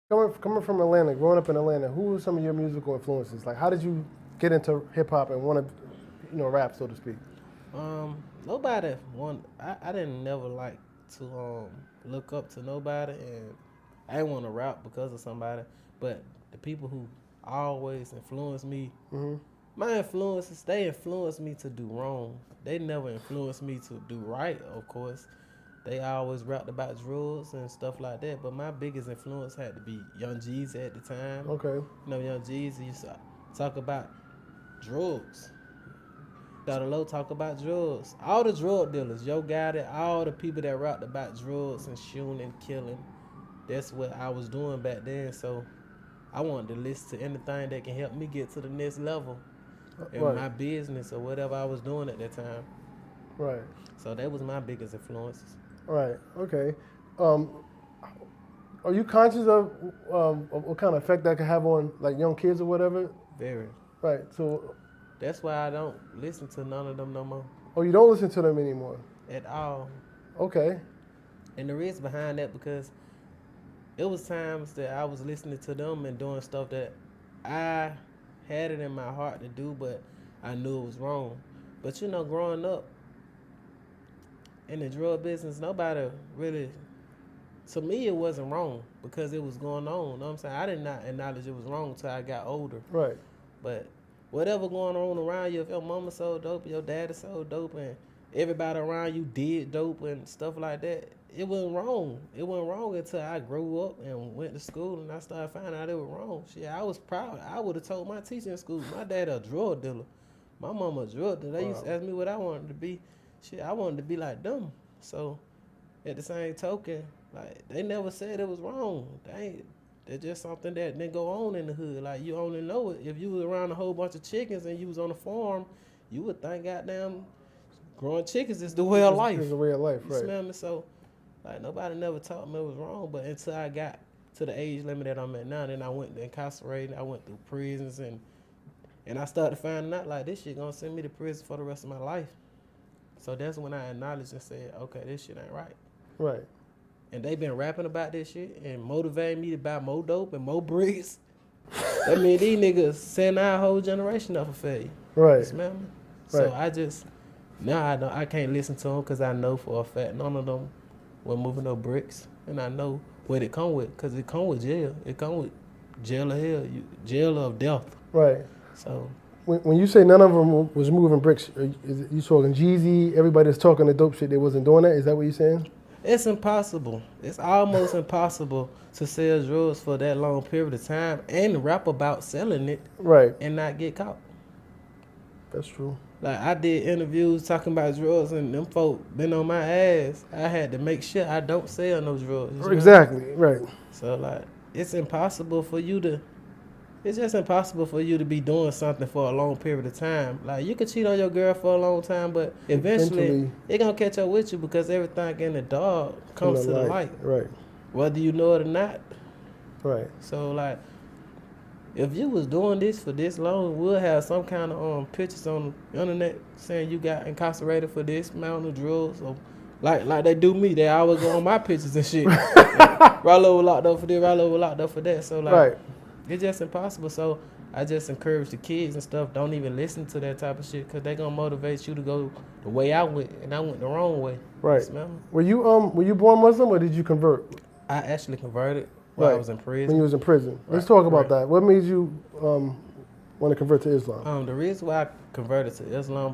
Coming from Atlanta, growing up in Atlanta, who were some of your musical influences? Like, how did you get into hip hop and want to, rap, so to speak? Nobody want. I didn't never like to look up to nobody, and I didn't want to rap because of somebody. But the people who always influenced me, Hmm. my influences, they influenced me to do wrong. They never influenced me to do right. Of course, they always rapped about drugs and stuff like that. But my biggest influence had to be Young Jeezy at the time. Okay. Young Jeezy used to talk about drugs. Got a low talk about drugs. All the drug dealers, Yo got it. All the people that rapped about drugs and shooting and killing. That's what I was doing back then. So I wanted to listen to anything that can help me get to the next level in Right. my business or whatever I was doing at that time. Right. So that was my biggest influences. Right. Okay. Um, are you conscious of what kind of effect that could have on like young kids or whatever? Very. Right. So, That's why I don't listen to none of them no more oh, you don't listen to them anymore. at all. Okay. And the reason behind that because it was times that I was listening to them and doing stuff that I had it in my heart to do, but I knew it was wrong. But growing up in the drug business, nobody really, to me, it wasn't wrong because it was going on. You know what I'm saying? I did not acknowledge it was wrong until I got older. Right. But whatever going on around you, if your mama sold dope, your daddy sold dope, and everybody around you did dope and stuff like that, it wasn't wrong. It wasn't wrong until I grew up and went to school and I started finding out it was wrong. Shit, I was proud. I would have told my teacher in school, my dad a drug dealer. My mama a drug dealer. They used to Wow. ask me what I wanted to be. Shit, I wanted to be like them. So at the same token, like they never said it was wrong. That's just something that didn't go on in the hood. Like you only know it if you was around a whole bunch of chickens and you was on a farm. You would think, goddamn, growing chickens is the way of life. It's the way of life, You right? smell me? So, like nobody never taught me it was wrong. But until I got to the age limit that I'm at now, then I went incarcerated. I went through prisons and I started finding out like this shit gonna send me to prison for the rest of my life. So that's when I acknowledged and said, okay, this shit ain't right. Right. And they been rapping about this shit and motivating me to buy more dope and more bricks. That mean these niggas send our whole generation up for failure. You Right. smell me? Right. So I can't listen to them because I know for a fact none of them were moving no bricks. And I know what it come with because it come with jail. It come with jail of hell, jail of death. Right. So When you say none of them was moving bricks, you talking Jeezy? Everybody that's talking the dope shit, they wasn't doing that. Is that what you're saying? it's impossible. It's almost impossible to sell drugs for that long period of time and rap about selling it Right. and not get caught. That's true. Like I did interviews talking about drugs and them folk been on my ass. I had to make sure I don't sell no drugs. You see what I mean? Exactly. Right. So like it's impossible for you to it's just impossible for you to be doing something for a long period of time. Like you could cheat on your girl for a long time, but eventually it gonna catch up with you because everything in the dark comes to the light. Right. Whether you know it or not. Right. So like if you was doing this for this long, we'll have some kind of pictures on the internet saying you got incarcerated for this amount of drugs. Or like they do me. They always go on my pictures and shit. Ralo was locked up for this, Ralo was locked up for that. So like Right. it's just impossible. So I just encourage the kids and stuff, don't even listen to that type of shit because they going to motivate you to go the way I went, and I went the wrong way. Right. Smell me? Were you born Muslim or did you convert? I actually converted while I was in prison. When you was in prison. Let's Right, talk about right. that. What made you want to convert to Islam? The reason why I converted to Islam